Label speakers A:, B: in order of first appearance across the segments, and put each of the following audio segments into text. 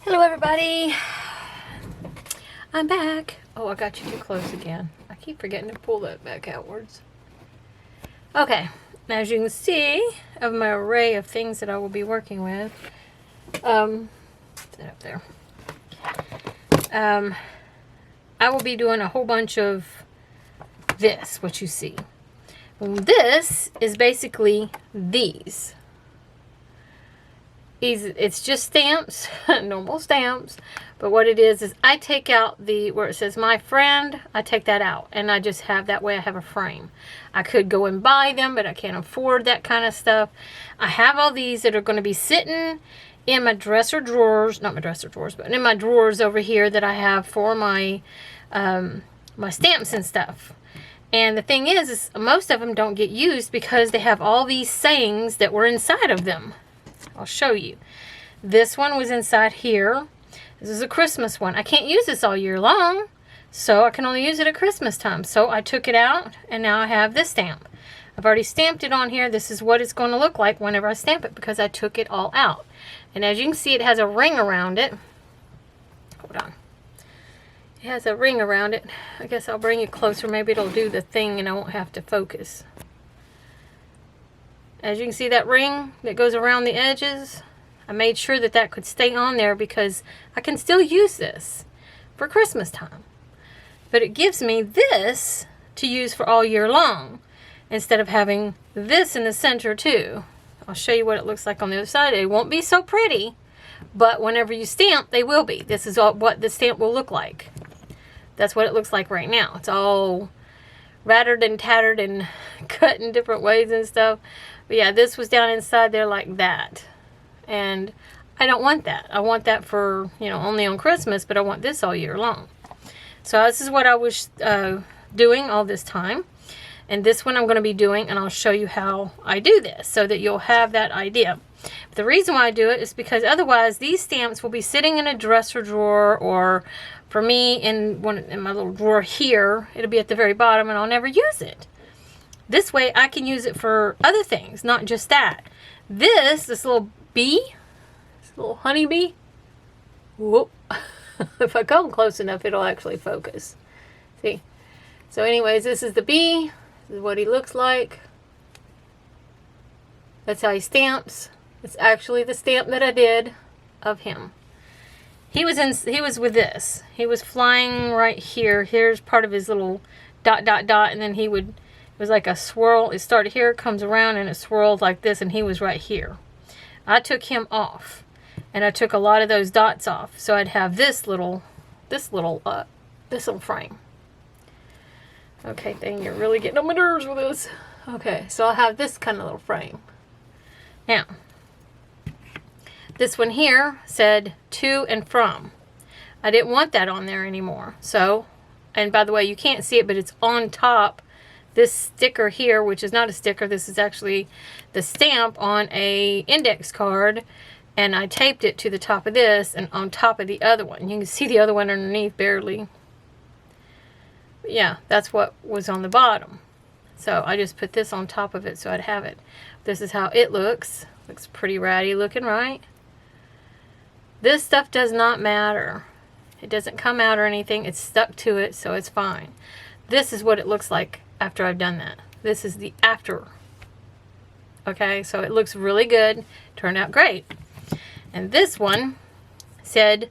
A: Hello everybody, I'm back. Oh, I got you too close again. I keep forgetting to pull that back outwards. Okay, as you can see of my array of things that I will be working with, that up there. I will be doing a whole bunch of this, what you see. This is basically these. It's just stamps, normal stamps, but what it is I take out the, where it says my friend, I take that out, and I just have, that way I have a frame. I could go and buy them, but I can't afford that kind of stuff. I have all these that are going to be sitting in my dresser drawers, not my dresser drawers, but in my drawers over here that I have for my, my stamps and stuff. And the thing is most of them don't get used because they have all these sayings that were inside of them. I'll show you. This one was inside here. This is a Christmas one. I can't use this all year long, so I can only use it at Christmas time. So I took it out, and now I have this stamp. I've already stamped it on here. This is what it's going to look like whenever I stamp it because I took it all out. And as you can see, it has a ring around it. Hold on. It has a ring around it. I guess I'll bring it closer. Maybe it'll do the thing and I won't have to focus. As you can see, that ring that goes around the edges, I made sure that that could stay on there because I can still use this for Christmas time. But it gives me this to use for all year long instead of having this in the center too. I'll show you what it looks like on the other side. It won't be so pretty, but whenever you stamp, they will be. This is what the stamp will look like. That's what it looks like right now. It's all rattered and tattered and cut in different ways and stuff. But yeah, this was down inside there like that. And I don't want that. I want that for, you know, only on Christmas, but I want this all year long. So this is what I was doing all this time. And this one I'm going to be doing, and I'll show you how I do this so that you'll have that idea. But the reason why I do it is because otherwise these stamps will be sitting in a dresser drawer, or for me in my little drawer here, it'll be at the very bottom and I'll never use it. This way I can use it for other things, not just that. This little bee, this little honeybee, whoop. If I come close enough, it'll actually focus. See? So anyways, this is the bee. This is what he looks like. That's how he stamps. It's actually the stamp that I did of him. He was with this. He was flying right here. Here's part of his little ... and then he would, it was like a swirl. It started here, comes around, and it swirled like this, and he was right here. I took him off, and I took a lot of those dots off, so I'd have this little frame. Okay, dang, you're really getting on my nerves with this. Okay, so I'll have this kind of little frame. Now, this one here said to and from. I didn't want that on there anymore. So, and by the way, you can't see it, but it's on top. This sticker here, which is not a sticker, this is actually the stamp on a index card, and I taped it to the top of this and on top of the other one. You can see the other one underneath barely. But yeah, that's what was on the bottom. So I just put this on top of it so I'd have it. This is how it looks. Looks pretty ratty looking, right? This stuff does not matter. It doesn't come out or anything. It's stuck to it, so it's fine. This is what it looks like after I've done that. This is the after. Okay, so it looks really good. Turned out great. And this one said,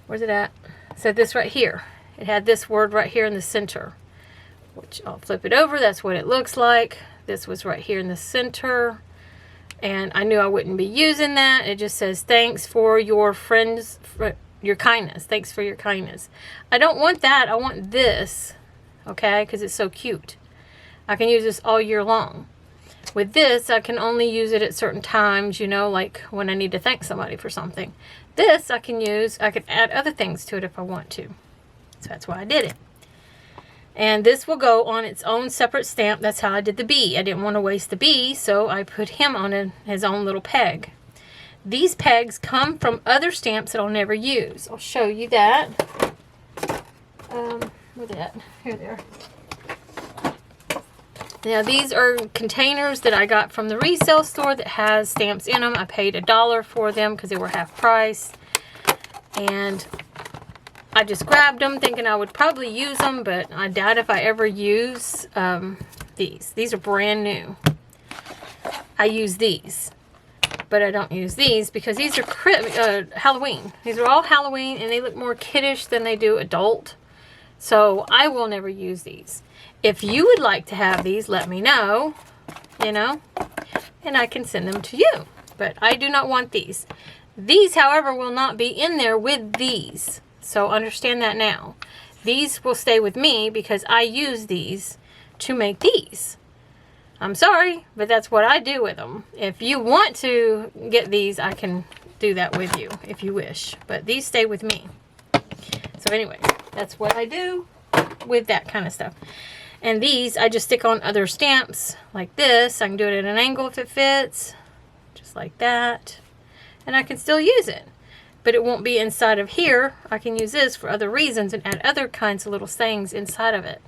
A: where's it at? It said this right here. It had this word right here in the center, which I'll flip it over. That's what it looks like. This was right here in the center. And I knew I wouldn't be using that. It just says, thanks for your friends, for your kindness. Thanks for your kindness. I don't want that. I want this, okay, because it's so cute. I can use this all year long. With this, I can only use it at certain times, you know, like when I need to thank somebody for something. This I can use, I can add other things to it if I want to. So that's why I did it. And this will go on its own separate stamp. That's how I did the bee. I didn't want to waste the bee, so I put him on his own little peg. These pegs come from other stamps that I'll never use. I'll show you that. Where they at? Here they are. Now these are containers that I got from the resale store that has stamps in them. I paid $1 for them because they were half price. And I just grabbed them thinking I would probably use them, but I doubt if I ever use these. These are brand new. I use these, but I don't use these because these are Halloween. These are all Halloween, and they look more kiddish than they do adult. So I will never use these. If you would like to have these, let me know, you know, and I can send them to you. But I do not want these. These, however, will not be in there with these. So understand that now. These will stay with me because I use these to make these. I'm sorry, but that's what I do with them. If you want to get these, I can do that with you if you wish. But these stay with me. So anyway, that's what I do with that kind of stuff. And these, I just stick on other stamps like this. I can do it at an angle if it fits. Just like that. And I can still use it. But it won't be inside of here. I can use this for other reasons and add other kinds of little sayings inside of it.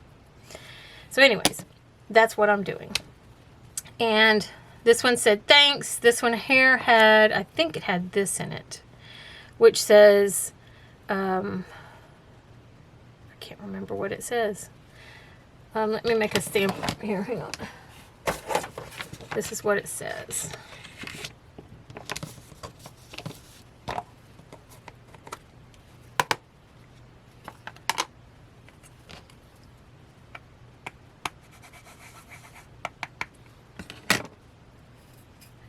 A: So anyways, that's what I'm doing. And this one said thanks. This one here had, I think it had this in it, which says, I can't remember what it says. Let me make a stamp here. Hang on. This is what it says.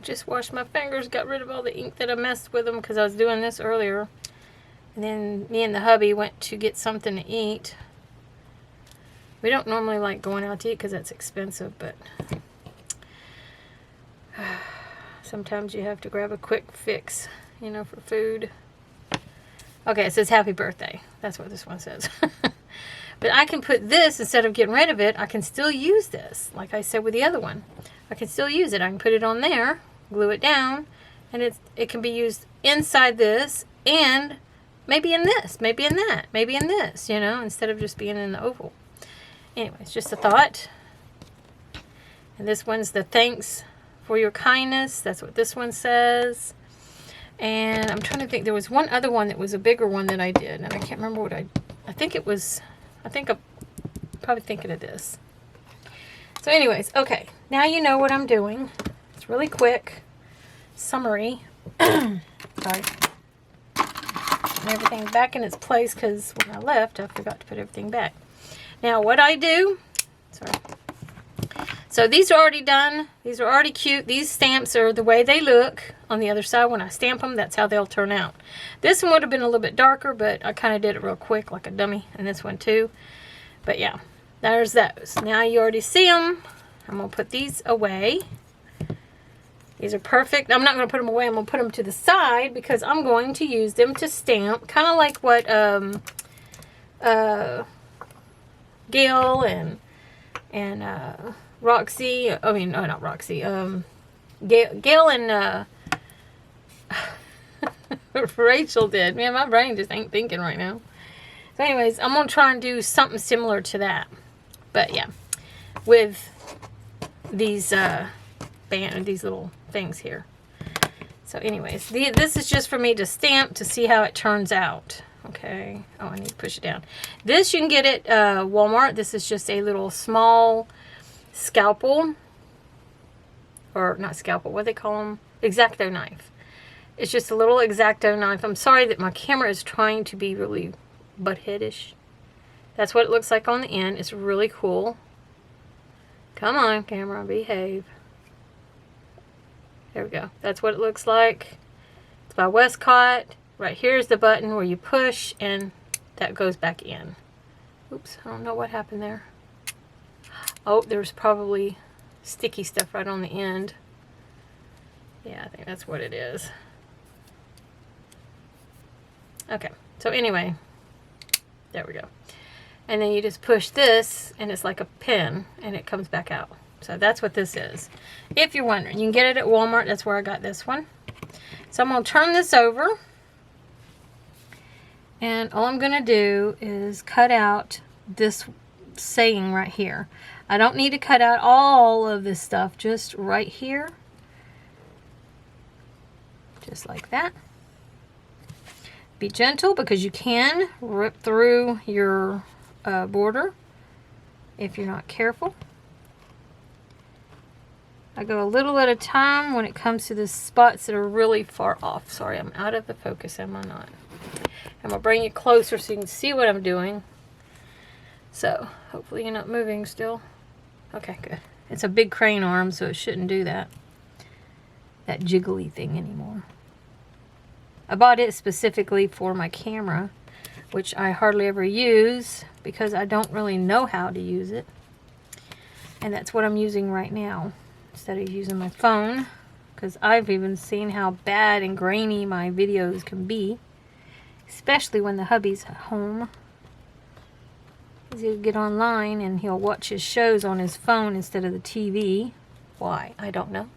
A: Just washed my fingers, got rid of all the ink that I messed with them because I was doing this earlier. And then me and the hubby went to get something to eat. We don't normally like going out to eat because that's expensive, but sometimes you have to grab a quick fix, you know, for food. Okay, it says happy birthday. That's what this one says. But I can put this, instead of getting rid of it, I can still use this. Like I said with the other one. I can still use it. I can put it on there, glue it down, and it can be used inside this and maybe in this, maybe in that, maybe in this, you know, instead of just being in the oval. Anyways, just a thought. And this one's the thanks for your kindness. That's what this one says. And I'm trying to think. There was one other one that was a bigger one that I did, and I can't remember what I think it was. I think I'm probably thinking of this. So anyways, okay. Now you know what I'm doing. It's really quick. Summary. Sorry. And everything back in its place because when I left, I forgot to put everything back. Now what I do, sorry. So these are already done. These are already cute. These stamps are the way they look on the other side. When I stamp them, that's how they'll turn out. This one would have been a little bit darker, but I kind of did it real quick like a dummy. And this one too. But yeah, there's those. Now you already see them. I'm going to put these away. These are perfect. I'm not going to put them away. I'm going to put them to the side because I'm going to use them to stamp. Kind of like what Gail and Roxy, I mean, oh, not Roxy, Gail and Rachel did. Man, my brain just ain't thinking right now. So anyways, I'm going to try and do something similar to that. But yeah, with these these little things here. So anyways, this is just for me to stamp to see how it turns out. Okay. Oh, I need to push it down. This you can get at Walmart. This is just a little small scalpel. Or not scalpel. What do they call them? X-Acto knife. It's just a little X-Acto knife. I'm sorry that my camera is trying to be really buttheadish. That's what it looks like on the end. It's really cool. Come on, camera. Behave. There we go. That's what it looks like. It's by Westcott. Right here's the button where you push and that goes back in. Oops, I don't know what happened there. Oh, there's probably sticky stuff right on the end. Yeah, I think that's what it is. Okay, so anyway, there we go. And then you just push this and it's like a pin and it comes back out. So that's what this is. If you're wondering, you can get it at Walmart. That's where I got this one. So I'm going to turn this over. And all I'm going to do is cut out this saying right here. I don't need to cut out all of this stuff, just right here. Just like that. Be gentle because you can rip through your border if you're not careful. I go a little at a time when it comes to the spots that are really far off. Sorry, I'm out of the focus, am I not? I'm going to bring you closer so you can see what I'm doing. So, hopefully you're not moving still. Okay, good. It's a big crane arm, so it shouldn't do that jiggly thing anymore. I bought it specifically for my camera, which I hardly ever use because I don't really know how to use it. And that's what I'm using right now, instead of using my phone, because I've even seen how bad and grainy my videos can be, especially when the hubby's at home. He'll get online and he'll watch his shows on his phone instead of the TV. Why? I don't know.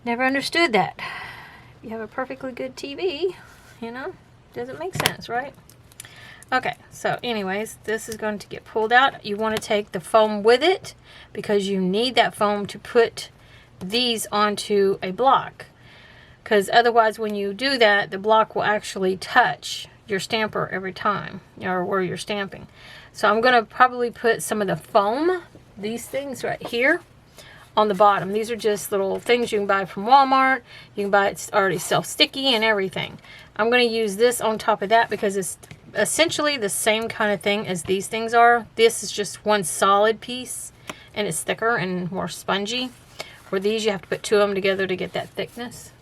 A: Never understood that. You have a perfectly good TV, you know, doesn't make sense, right? Okay, so anyways, this is going to get pulled out. You want to take the foam with it because you need that foam to put these onto a block. Because otherwise when you do that, the block will actually touch your stamper every time, or where you're stamping. So I'm going to probably put some of the foam, these things right here, on the bottom. These are just little things you can buy from Walmart. You can buy it already self-sticky and everything. I'm going to use this on top of that because it's essentially the same kind of thing as these things are. This is just one solid piece and it's thicker and more spongy. Where these you have to put two of them together to get that thickness.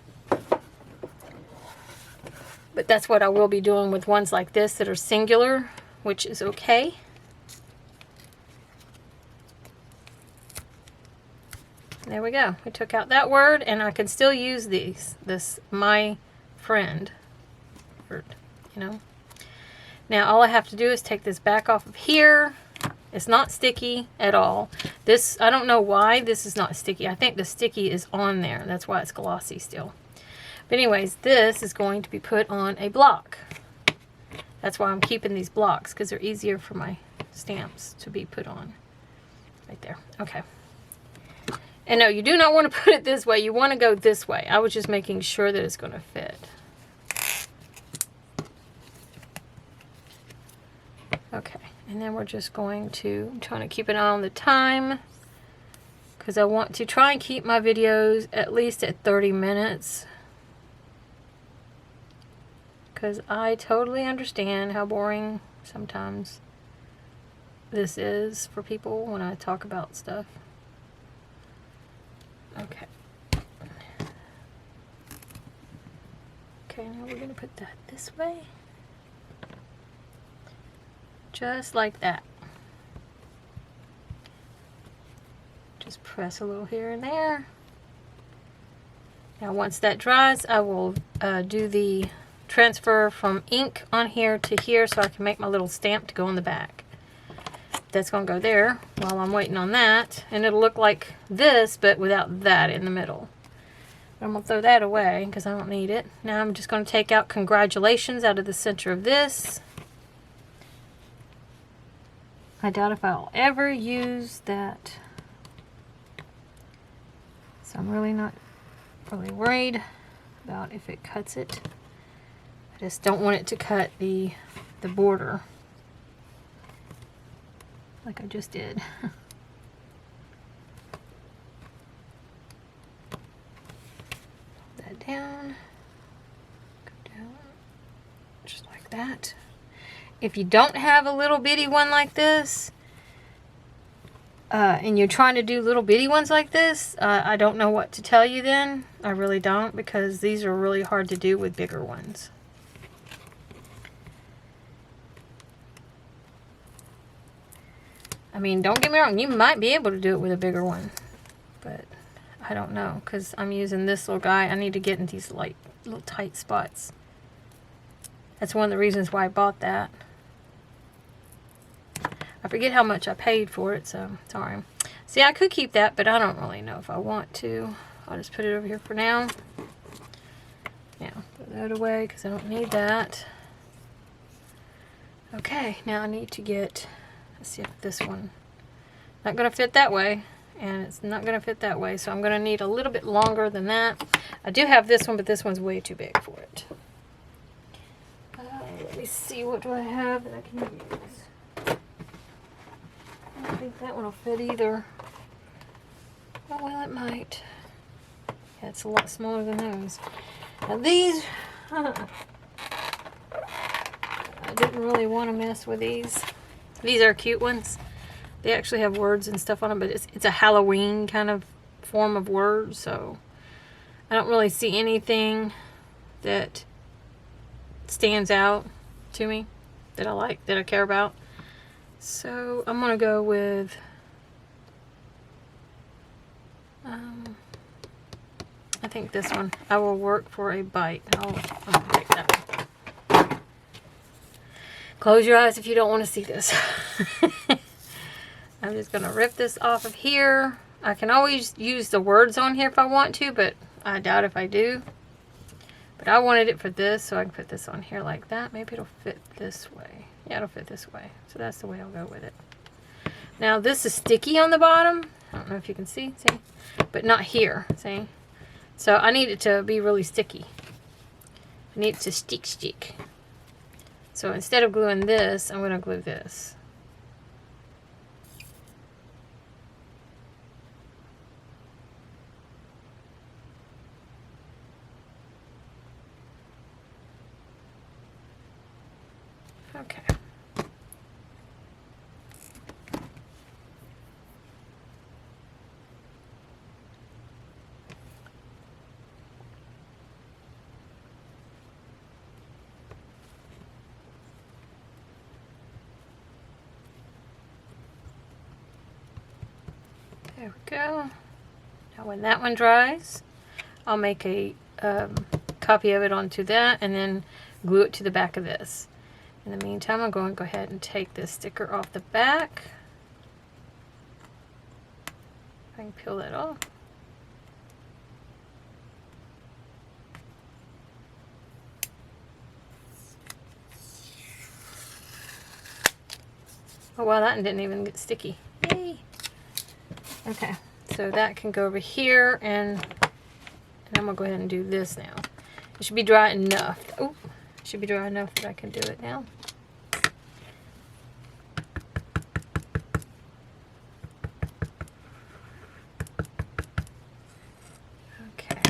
A: But that's what I will be doing with ones like this that are singular, which is okay. There we go. We took out that word, and I can still use these. This, my friend word, you know. Now all I have to do is take this back off of here. It's not sticky at all. This, I don't know why this is not sticky. I think the sticky is on there. That's why it's glossy still. But anyways, this is going to be put on a block. That's why I'm keeping these blocks, because they're easier for my stamps to be put on. Right there. Okay. And no, you do not want to put it this way. You want to go this way. I was just making sure that it's going to fit. Okay. And then we're just going to, I'm trying to keep an eye on the time, because I want to try and keep my videos at least at 30 minutes. Because I totally understand how boring sometimes this is for people when I talk about stuff. Okay. Okay, now we're going to put that this way. Just like that. Just press a little here and there. Now once that dries, I will do the transfer from ink on here to here so I can make my little stamp to go on the back. That's going to go there while I'm waiting on that, and it'll look like this but without that in the middle. I'm going to throw that away because I don't need it. Now I'm just going to take out congratulations out of the center of this. I doubt if I'll ever use that, so I'm really not really worried about if it cuts it. I just don't want it to cut the border like I just did. That down, go down, just like that. If you don't have a little bitty one like this, and you're trying to do little bitty ones like this, I don't know what to tell you then. I really don't, because these are really hard to do with bigger ones. I mean, don't get me wrong, you might be able to do it with a bigger one, but I don't know, because I'm using this little guy. I need to get in these like little tight spots. That's one of the reasons why I bought that. I forget how much I paid for it, so sorry. See, I could keep that, but I don't really know if I want to. I'll just put it over here for now. Now, put that away because I don't need that. Okay, now I need to get, let's see if this one, not going to fit that way, and it's not going to fit that way, so I'm going to need a little bit longer than that. I do have this one, but this one's way too big for it. see, what do I have that I can use? I don't think that one will fit either. Oh, well, it might. Yeah, it's a lot smaller than those. Now these, I didn't really want to mess with these. These are cute ones. They actually have words and stuff on them, but it's a Halloween kind of form of words, so I don't really see anything that stands out to me that I like, that I care about. So I'm gonna go with I think this one. I will work for a bite. I'm gonna take that one. Close your eyes if you don't want to see this. I'm just gonna rip this off of here. I can always use the words on here if I want to, but I doubt if I do. But I wanted it for this, so I can put this on here like that. Maybe it'll fit this way. Yeah, it'll fit this way. So that's the way I'll go with it. Now this is sticky on the bottom. I don't know if you can see, but not here, see? So I need it to be really sticky. I need it to stick. So instead of gluing this, I'm gonna glue this. Okay. There we go. Now when that one dries, I'll make a copy of it onto that and then glue it to the back of this. In the meantime, I'm going to go ahead and take this sticker off the back. I can peel that off. Oh wow, that one didn't even get sticky. Yay! Okay, so that can go over here, and I'm going to go ahead and do this now. It should be dry enough. Oh, it should be dry enough that I can do it now. Okay.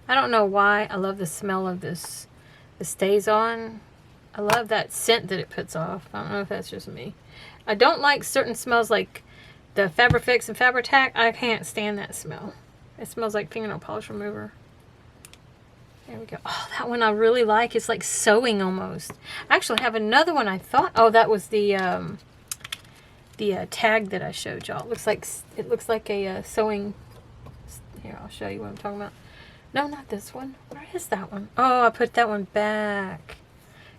A: I don't know why I love the smell of this. It stays on. I love that scent that it puts off. I don't know if that's just me. I don't like certain smells like the Fabrifix and Fabri-Tac. I can't stand that smell. It smells like fingernail polish remover. There we go. Oh, that one I really like. It's like sewing almost. I actually have another one I thought. Oh, that was the tag that I showed y'all. It looks like a sewing. Here, I'll show you what I'm talking about. No, not this one. Where is that one? Oh, I put that one back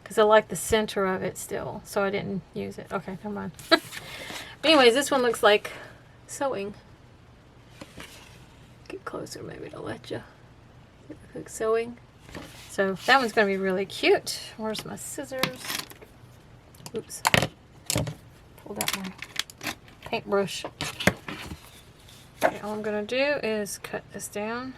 A: because I like the center of it still, so I didn't use it. Okay, never mind. But anyways, this one looks like sewing. Get closer, maybe to let you. It looks like sewing. So that one's going to be really cute. Where's my scissors? Oops. Pulled out my paintbrush. Okay, all I'm going to do is cut this down.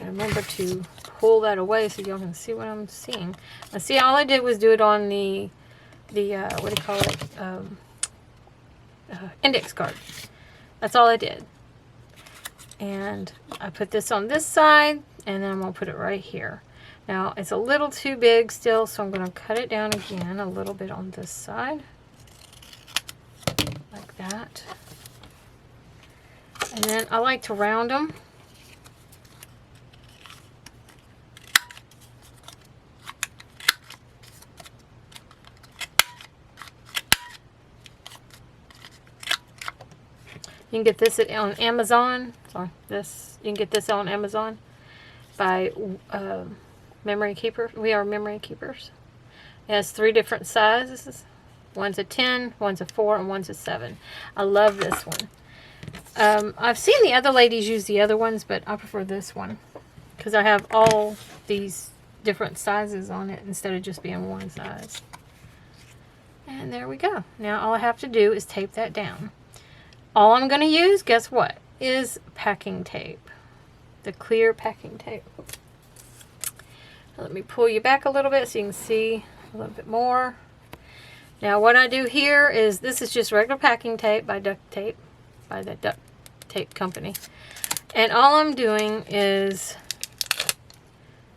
A: Remember to pull that away so y'all can see what I'm seeing. Now see, all I did was do it on the what do you call it, index card. That's all I did. And I put this on this side, and then I'm going to put it right here. Now it's a little too big still, so I'm going to cut it down again a little bit on this side, like that. And then I like to round them. You can get this on Amazon. Sorry, this you can get this on Amazon by Memory Keeper. We Are Memory Keepers. It has 3 different sizes. One's a 10, one's a 4, and one's a 7. I love this one. I've seen the other ladies use the other ones, but I prefer this one because I have all these different sizes on it instead of just being one size. And there we go. Now all I have to do is tape that down. All I'm going to use, guess what, is packing tape. The clear packing tape. Let me pull you back a little bit so you can see a little bit more. Now what I do here is, this is just regular packing tape by Duct Tape, by the Duct Tape Company. And all I'm doing is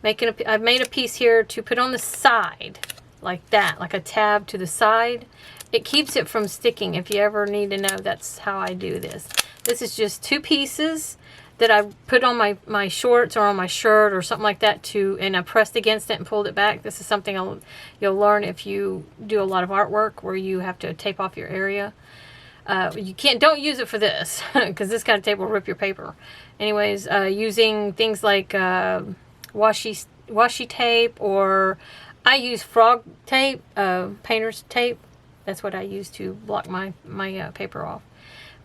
A: making I've made a piece here to put on the side, like that, like a tab to the side. It keeps it from sticking. If you ever need to know, that's how I do this. This is just 2 pieces that I put on my shorts or on my shirt or something like that, and I pressed against it and pulled it back. This is something you'll learn if you do a lot of artwork where you have to tape off your area. You don't use it for this because this kind of tape will rip your paper. Anyways, using things like washi tape, or I use frog tape, painter's tape. That's what I use to block my paper off.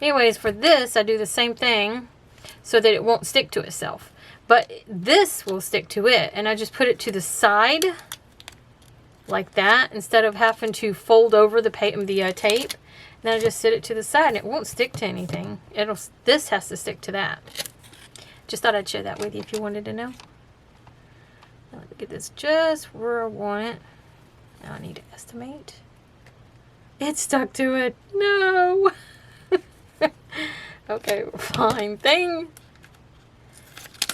A: Anyways, for this I do the same thing so that it won't stick to itself. But this will stick to it, and I just put it to the side like that instead of having to fold over the tape. And then I just sit it to the side, and it won't stick to anything. This has to stick to that. Just thought I'd share that with you if you wanted to know. Now let me get this just where I want it. Now I need to estimate. It stuck to it. No. Okay, fine thing.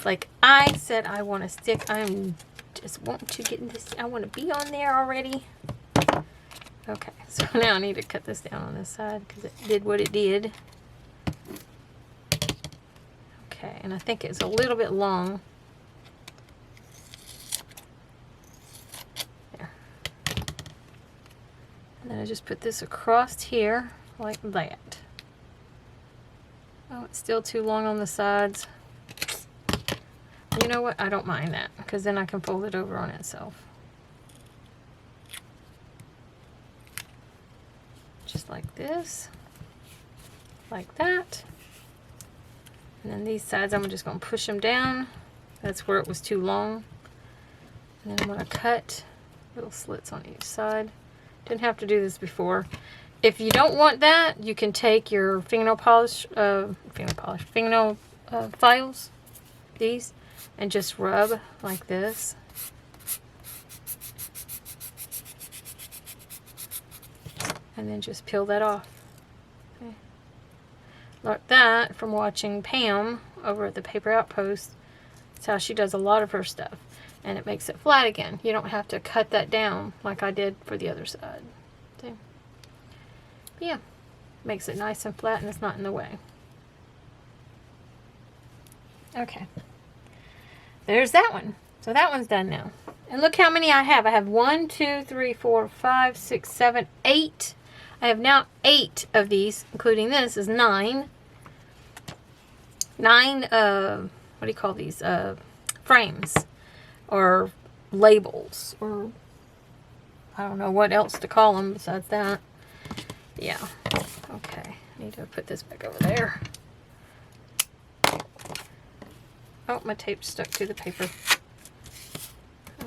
A: Like I said, I want to stick. I'm just want to get this. I want to be on there already. Okay, so now I need to cut this down on this side because it did what it did. Okay, and I think it's a little bit long. There. And then I just put this across here like that. Oh, it's still too long on the sides. You know what? I don't mind that because then I can fold it over on itself. Just like this. Like that. And then these sides, I'm just going to push them down. That's where it was too long. And then I'm going to cut little slits on each side. Didn't have to do this before. If you don't want that, you can take your fingernail files, these, and just rub like this. And then just peel that off. Okay. Learned that from watching Pam over at the Paper Outpost. That's how she does a lot of her stuff. And it makes it flat again. You don't have to cut that down like I did for the other side. See? Yeah, makes it nice and flat and it's not in the way. Okay, there's that one. So that one's done now. And look how many I have. I have 1, 2, 3, 4, 5, 6, 7, 8. I have now 8 of these, including this is 9. 9, what do you call these? Frames or labels, or I don't know what else to call them besides that. Yeah. Okay. Need to put this back over there. Oh, my tape stuck to the paper.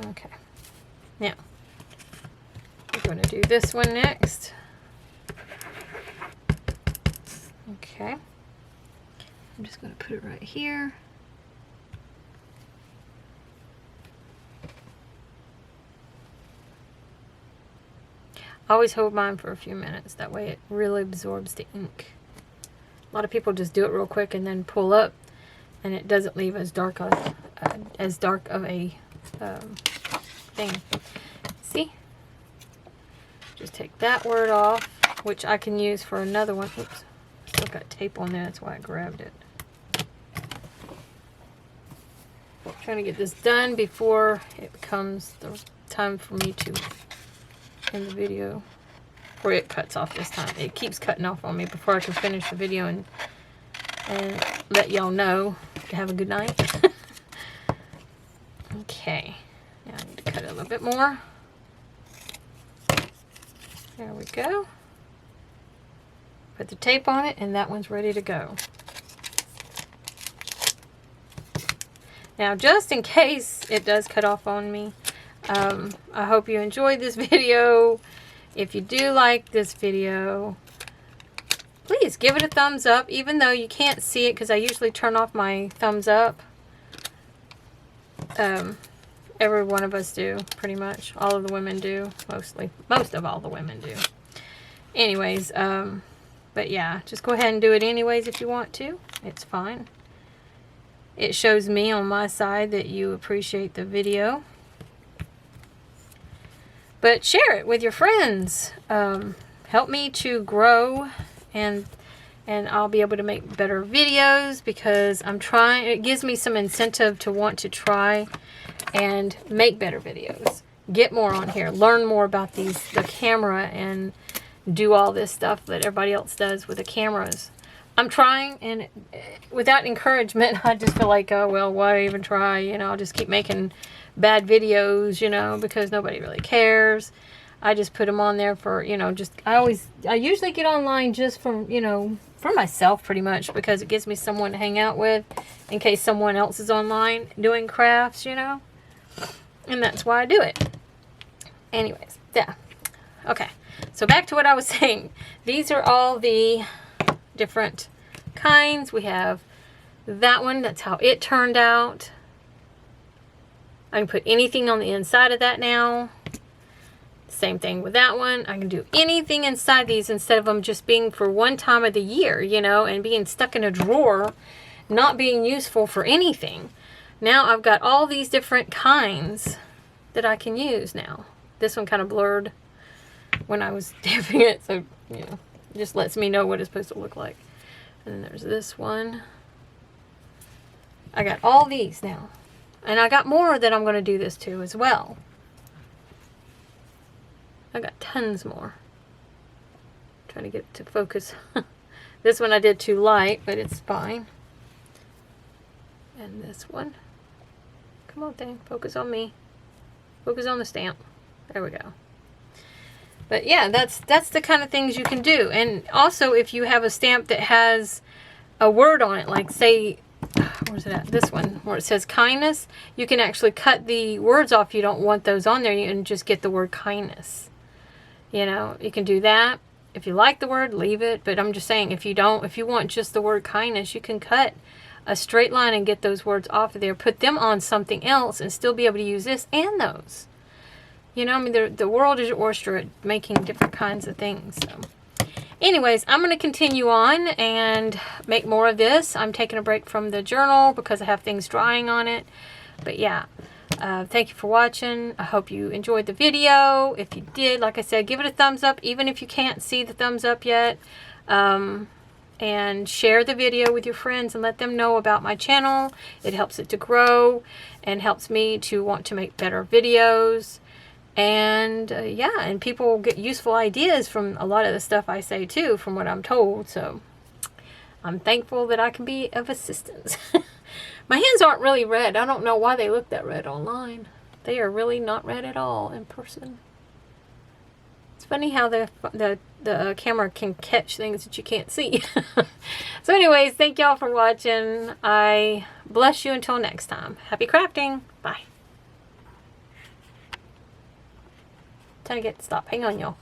A: Okay. Now, we're going to do this one next. Okay. I'm just going to put it right here. I always hold mine for a few minutes. That way it really absorbs the ink. A lot of people just do it real quick and then pull up, and it doesn't leave as dark of a thing. See? Just take that word off, which I can use for another one. Oops. Still got tape on there. That's why I grabbed it. I'm trying to get this done before it becomes the time for me to in the video, where it cuts off this time. It keeps cutting off on me before I can finish the video and let y'all know to have a good night. Okay, now I need to cut it a little bit more. There we go. Put the tape on it, and that one's ready to go. Now, just in case it does cut off on me, I hope you enjoyed this video. if you do like this video, please give it a thumbs up, even though you can't see it because I usually turn off my thumbs up. Every one of us do, pretty much. All of the women do, mostly. Most of all the women do. Anyways, but yeah, just go ahead and do it anyways if you want to. It's fine. It shows me on my side that you appreciate the video. But share it with your friends. Help me to grow, and I'll be able to make better videos because I'm trying. It gives me some incentive to want to try and make better videos. Get more on here. Learn more about the camera and do all this stuff that everybody else does with the cameras. I'm trying, and without encouragement, I just feel like, oh, well, why even try? You know, I'll just keep making bad videos, you know, because nobody really cares. I just put them on there for, you know, just, I usually get online just from, you know, for myself pretty much, because it gives me someone to hang out with in case someone else is online doing crafts, you know, and that's why I do it. Anyways, yeah. Okay, so back to what I was saying. These are all the different kinds. We have that one. That's how it turned out. I can put anything on the inside of that now. Same thing with that one. I can do anything inside these instead of them just being for one time of the year, you know, and being stuck in a drawer, not being useful for anything. Now I've got all these different kinds that I can use now. This one kind of blurred when I was stamping it, so, you know, just lets me know what it's supposed to look like. And then there's this one. I got all these now. And I got more that I'm going to do this to as well. I got tons more. Trying to get it to focus. This one I did too light, but it's fine. And this one. Come on, thing. Focus on me. Focus on the stamp. There we go. But yeah, that's the kind of things you can do. And also, if you have a stamp that has a word on it, like say, where's it at? This one, where it says kindness, you can actually cut the words off. You don't want those on there, and just get the word kindness. You know, you can do that. If you like the word, leave it. But I'm just saying, if you want just the word kindness, you can cut a straight line and get those words off of there. Put them on something else and still be able to use this and those. You know, I mean, the world is your oyster at making different kinds of things. So, anyways, I'm going to continue on and make more of this. I'm taking a break from the journal because I have things drying on it. But yeah, thank you for watching. I hope you enjoyed the video. If you did, like I said, give it a thumbs up, even if you can't see the thumbs up yet. And share the video with your friends and let them know about my channel. It helps it to grow and helps me to want to make better videos. And yeah, and people get useful ideas from a lot of the stuff I say too, from what I'm told. So I'm thankful that I can be of assistance. My hands aren't really red. I don't know why they look that red online. They are really not red at all in person. It's funny how the camera can catch things that you can't see. So anyways, thank y'all for watching. I bless you until next time. Happy crafting. Bye. Trying to get to stop. Hang on, y'all.